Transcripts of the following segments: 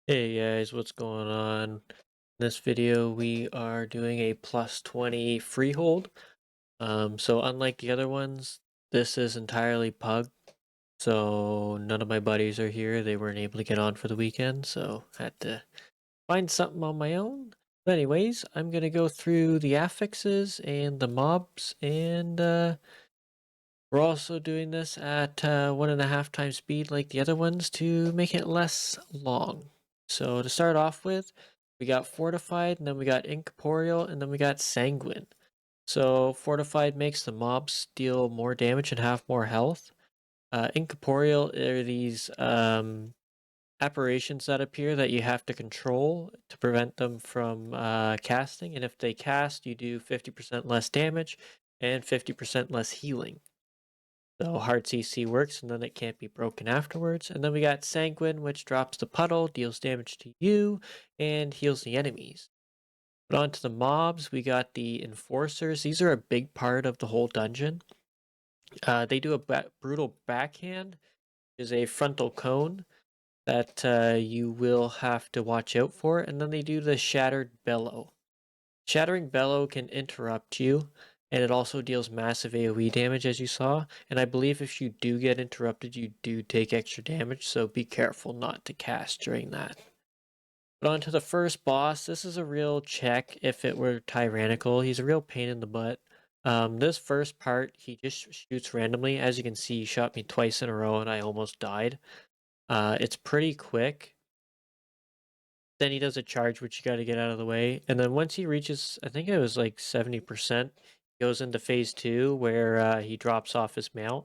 Hey guys, what's going on? In this video, we are doing a plus 20 freehold. So unlike the other ones, this is entirely pug. So none of my buddies are here. They weren't able to get on for the weekend, so had to find something on my own. But anyways, I'm gonna go through the affixes and the mobs, and we're also doing this at 1.5 times speed like the other ones to make it less long. So to start off with, we got Fortified, and then we got Incorporeal, and then we got Sanguine. So Fortified makes the mobs deal more damage and have more health. Incorporeal are these apparitions that appear that you have to control to prevent them from casting, and if they cast, you do 50% less damage and 50% less healing. So hard CC works, and then it can't be broken afterwards. And then we got Sanguine, which drops the puddle, deals damage to you, and heals the enemies. But on to the mobs, we got the Enforcers. These are a big part of the whole dungeon. They do a brutal backhand, which is a frontal cone that you will have to watch out for. And then they do the Shattered Bellow. Shattering Bellow can interrupt you, and it also deals massive AoE damage, as you saw. And I believe if you do get interrupted, you do take extra damage, so be careful not to cast during that. But on to the first boss. This is a real check if it were tyrannical. He's a real pain in the butt. This first part, he just shoots randomly. As you can see, he shot me twice in a row, and I almost died. It's pretty quick. Then he does a charge, which you got to get out of the way. And then once he reaches, I think it was like 70%, he goes into phase 2 where he drops off his mount.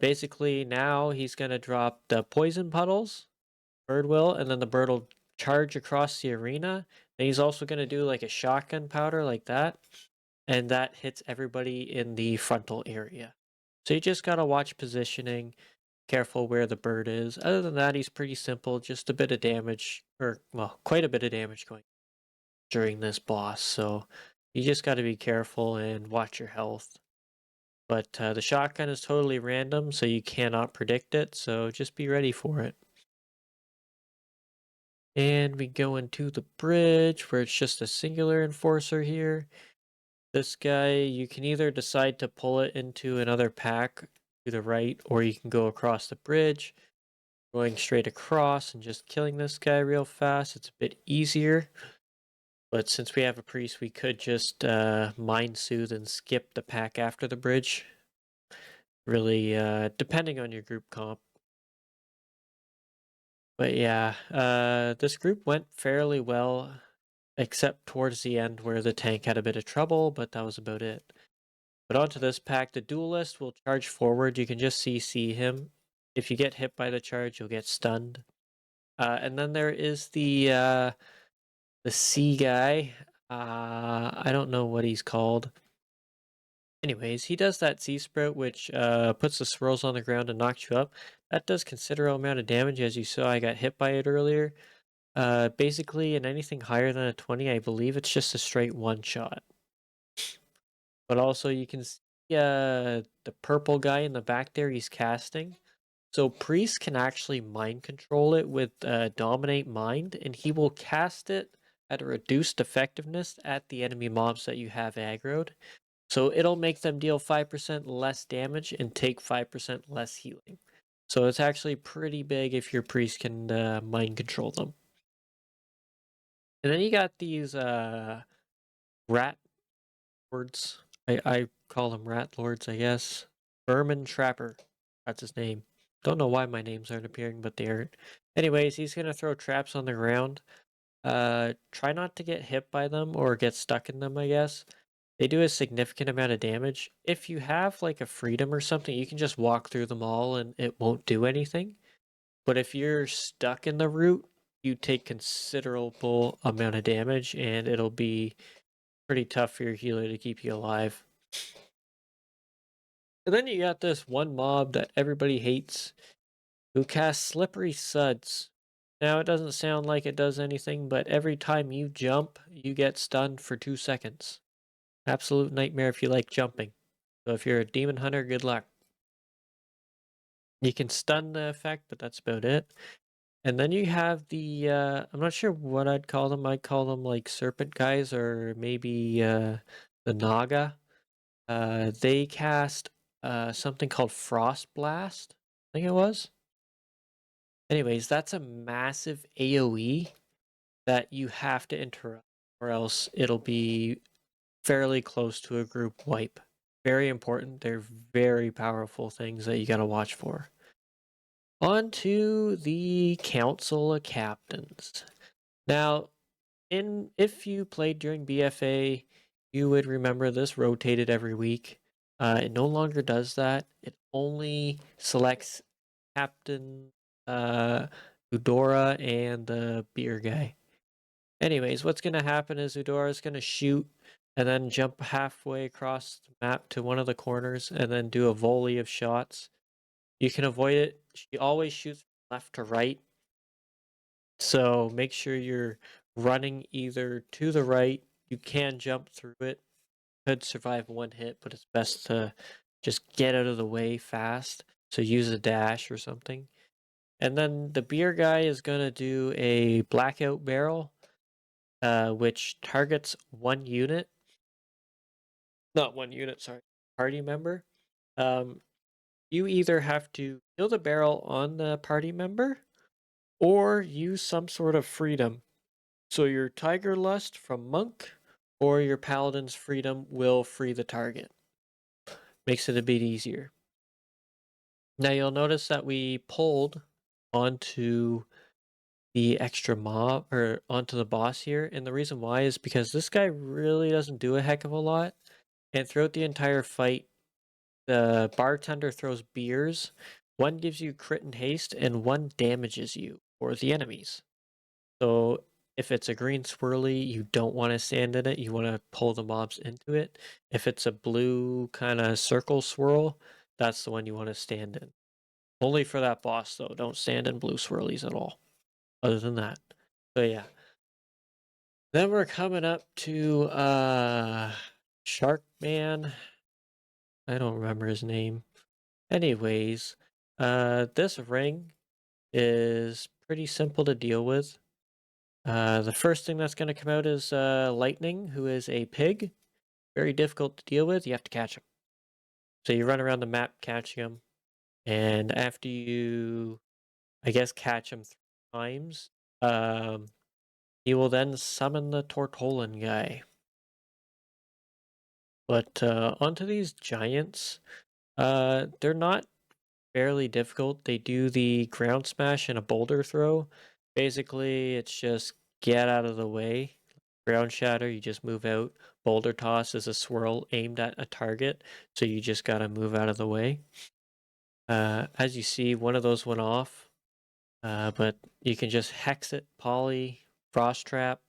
Basically, now he's going to drop the poison puddles, bird will, and then the bird will charge across the arena. Then he's also going to do like a shotgun powder like that. And that hits everybody in the frontal area. So you just got to watch positioning, careful where the bird is. Other than that, he's pretty simple. Just a bit of damage, or well, quite a bit of damage going during this boss. So you just got to be careful and watch your health. But the shotgun is totally random, so you cannot predict it. So just be ready for it. And we go into the bridge where it's just a singular enforcer here. This guy, you can either decide to pull it into another pack to the right, or you can go across the bridge. Going straight across and just killing this guy real fast. It's a bit easier. But since we have a priest, we could just mind soothe and skip the pack after the bridge. Really, depending on your group comp. But yeah, this group went fairly well, except towards the end where the tank had a bit of trouble, but that was about it. But onto this pack, the duelist will charge forward. You can just CC him. If you get hit by the charge, you'll get stunned. And then there is the sea guy. I don't know what he's called. Anyways, he does that sea sprout, which puts the swirls on the ground and knocks you up. That does considerable amount of damage. As you saw, I got hit by it earlier. Basically, in anything higher than a 20, I believe it's just a straight one shot. But also, you can see the purple guy in the back there, he's casting. So Priest can actually mind control it with Dominate Mind, and he will cast it at a reduced effectiveness at the enemy mobs that you have aggroed. So it'll make them deal 5% less damage and take 5% less healing. So it's actually pretty big if your Priest can mind control them. And then you got these rat lords. I call them rat lords, I guess. Vermin Trapper. That's his name. Don't know why my names aren't appearing, but they aren't. Anyways, he's gonna throw traps on the ground. Try not to get hit by them or get stuck in them, I guess. They do a significant amount of damage. If you have like a freedom or something, you can just walk through them all and it won't do anything. But if you're stuck in the route, you take considerable amount of damage and it'll be pretty tough for your healer to keep you alive. And then you got this one mob that everybody hates who casts Slippery Suds. Now, it doesn't sound like it does anything, but every time you jump, you get stunned for 2 seconds. Absolute nightmare if you like jumping. So if you're a demon hunter, good luck. You can stun the effect, but that's about it. And then you have the, I'm not sure what I'd call them. I'd call them like serpent guys or maybe the Naga. They cast something called Frost Blast, I think it was. Anyways, that's a massive AoE that you have to interrupt, or else it'll be fairly close to a group wipe. Very important. They're very powerful things that you gotta watch for. On to the Council of Captains. Now, if you played during BFA, you would remember this rotated every week. It no longer does that. It only selects Captain Eudora and the beer guy. Anyways, what's going to happen is Eudora's going to shoot and then jump halfway across the map to one of the corners and then do a volley of shots. You can avoid it. She always shoots left to right. So make sure you're running either to the right. You can jump through it. Could survive one hit, but it's best to just get out of the way fast. So use a dash or something. And then the beer guy is going to do a blackout barrel, which targets one unit. Not one unit, sorry. Party member. You either have to kill the barrel on the party member or use some sort of freedom. So your Tiger Lust from Monk or your Paladin's Freedom will free the target. Makes it a bit easier. Now you'll notice that we pulled onto the extra mob or onto the boss here, and the reason why is because this guy really doesn't do a heck of a lot, and throughout the entire fight the bartender throws beers. One gives you crit and haste and one damages you or the enemies. So if it's a green swirly, you don't want to stand in it, you want to pull the mobs into it. If it's a blue kind of circle swirl, that's the one you want to stand in. Only for that boss though, don't stand in blue swirlies at all. Other than that. So yeah. Then we're coming up to Shark Man. I don't remember his name. Anyways, this ring is pretty simple to deal with. The first thing that's going to come out is Lightning, who is a pig. Very difficult to deal with. You have to catch him. So you run around the map catching him. And after you, I guess, catch him 3 times, he will then summon the Tortolan guy. But onto these giants, they're not fairly difficult. They do the ground smash and a boulder throw. Basically, it's just get out of the way. Ground shatter, you just move out. Boulder toss is a swirl aimed at a target, so you just gotta move out of the way. As you see, one of those went off, but you can just hex it, poly, frost trap,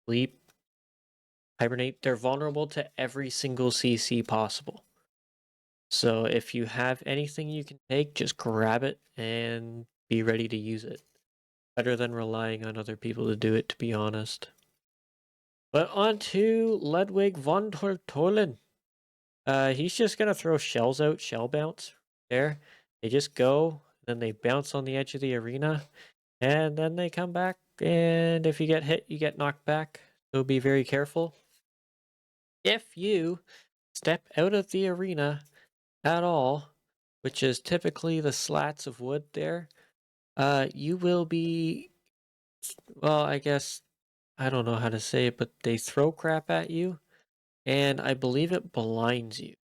leap, hibernate. They're vulnerable to every single CC possible. So if you have anything you can take, just grab it and be ready to use it. Better than relying on other people to do it, to be honest. But on to Ludwig von Tortolan. He's just gonna throw shells out, shell bounce there. They just go, then they bounce on the edge of the arena, and then they come back, and if you get hit, you get knocked back. So be very careful. If you step out of the arena at all, which is typically the slats of wood there, you will be, well, I guess, I don't know how to say it, but they throw crap at you, and I believe it blinds you.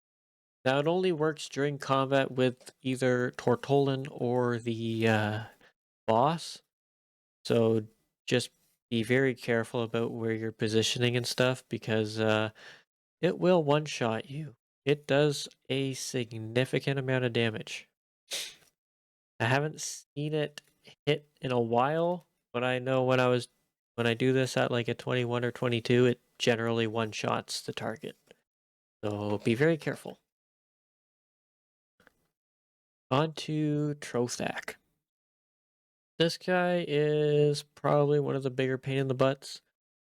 Now, it only works during combat with either Tortolan or the boss, so just be very careful about where you're positioning and stuff, because it will one-shot you. It does a significant amount of damage. I haven't seen it hit in a while, but I know when I do this at like a 21 or 22, it generally one-shots the target. So be very careful. On to Trothak. This guy is probably one of the bigger pain in the butts.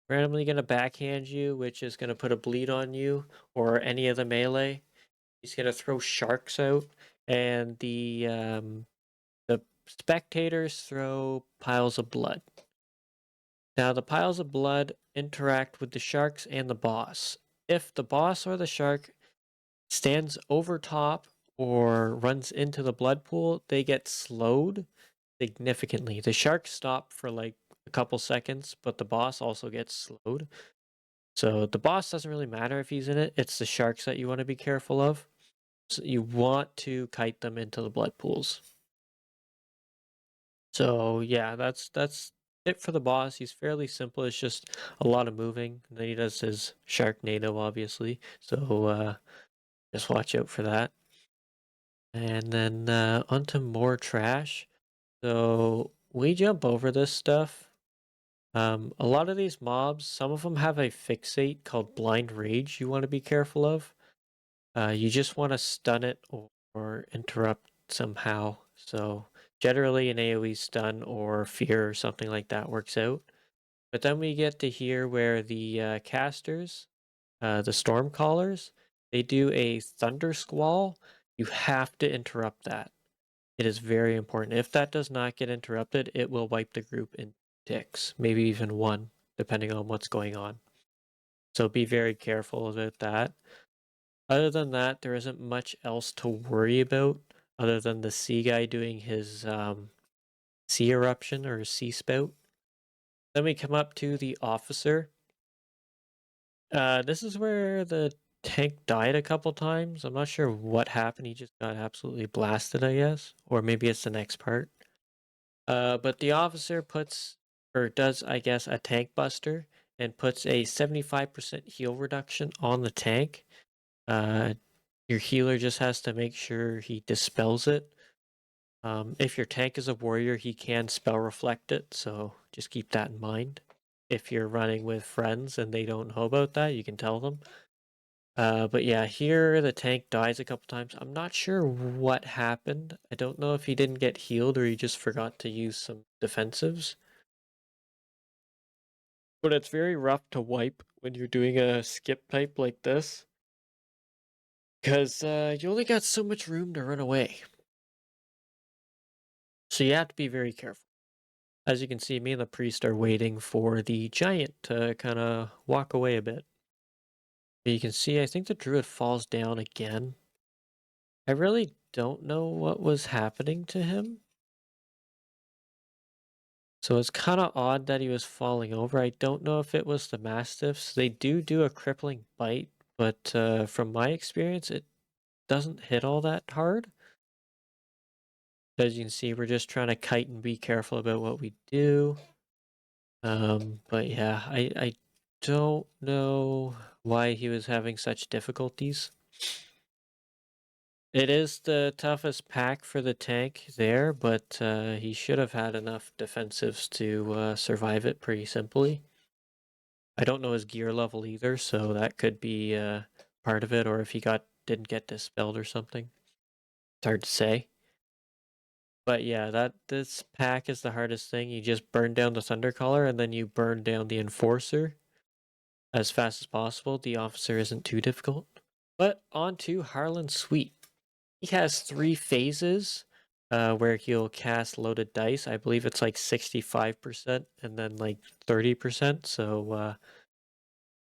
Randomly gonna backhand you, which is gonna put a bleed on you or any of the melee. He's gonna throw sharks out, and the spectators throw piles of blood. Now, the piles of blood interact with the sharks and the boss. If the boss or the shark stands over top or runs into the blood pool, they get slowed significantly. The sharks stop for like a couple seconds, but the boss also gets slowed. So the boss doesn't really matter if he's in it. It's the sharks that you want to be careful of. So you want to kite them into the blood pools. So yeah, that's it for the boss. He's fairly simple. It's just a lot of moving. And then he does his Sharknado, obviously. So just watch out for that. And then onto more trash. So we jump over this stuff. A lot of these mobs, some of them have a fixate called Blind Rage you want to be careful of. You just want to stun it or interrupt somehow. So generally an AoE stun or fear or something like that works out. But then we get to here where the casters, the storm callers, they do a thunder squall. You have to interrupt that. It is very important. If that does not get interrupted, it will wipe the group in ticks, maybe even one, depending on what's going on. So be very careful about that. Other than that, there isn't much else to worry about other than the sea guy doing his sea eruption or sea spout. Then we come up to the officer. This is where the tank died a couple times. I'm not sure what happened. He just got absolutely blasted, I guess. Or maybe it's the next part. But the officer puts, or does, I guess, a tank buster and puts a 75% heal reduction on the tank. Your healer just has to make sure he dispels it. If your tank is a warrior, he can spell reflect it, so just keep that in mind. If you're running with friends and they don't know about that, you can tell them. But yeah, here the tank dies a couple times. I'm not sure what happened. I don't know if he didn't get healed or he just forgot to use some defensives. But it's very rough to wipe when you're doing a skip type like this. Because you only got so much room to run away. So you have to be very careful. As you can see, me and the priest are waiting for the giant to kind of walk away a bit. But you can see, I think the druid falls down again. I really don't know what was happening to him. So it's kind of odd that he was falling over. I don't know if it was the mastiffs. They do a crippling bite, but from my experience, it doesn't hit all that hard. As you can see, we're just trying to kite and be careful about what we do. But yeah, I don't know why he was having such difficulties. It is the toughest pack for the tank there, but he should have had enough defensives to survive it pretty simply. I don't know his gear level either, so that could be part of it, or if he didn't get dispelled or something. It's hard to say. But yeah, this pack is the hardest thing. You just burn down the Thundercaller and then you burn down the Enforcer as fast as possible. The Officer isn't too difficult. But on to Harlan Sweet. He has 3 phases where he'll cast loaded dice. I believe it's like 65% and then like 30%. So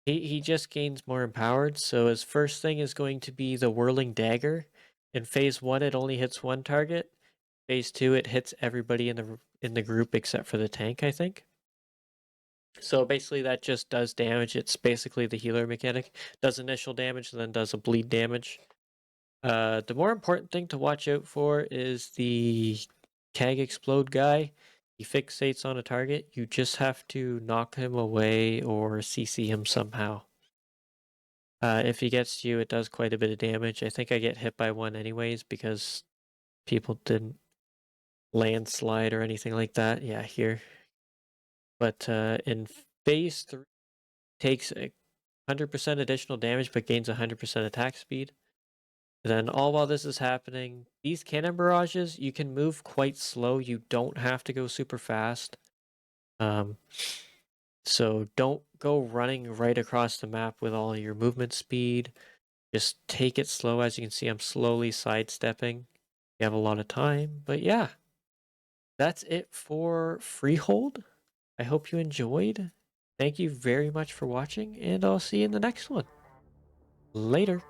he just gains more empowered. So his first thing is going to be the Whirling Dagger. In phase 1, it only hits 1 target. Phase 2, it hits everybody in the group except for the tank, I think. So basically that just does damage. It's basically the healer mechanic. Does initial damage and then does a bleed damage. The more important thing to watch out for is the Keg Explode guy. He fixates on a target. You just have to knock him away or CC him somehow. If he gets to you, it does quite a bit of damage. I think I get hit by one anyways because people didn't landslide or anything like that. Yeah, here. But in phase 3, takes 100% additional damage but gains 100% attack speed. And then all while this is happening, these cannon barrages, you can move quite slow. You don't have to go super fast. So don't go running right across the map with all your movement speed. Just take it slow. As you can see, I'm slowly sidestepping. You have a lot of time, but yeah. that's it for Freehold. I hope you enjoyed. Thank you very much for watching, and I'll see you in the next one. Later.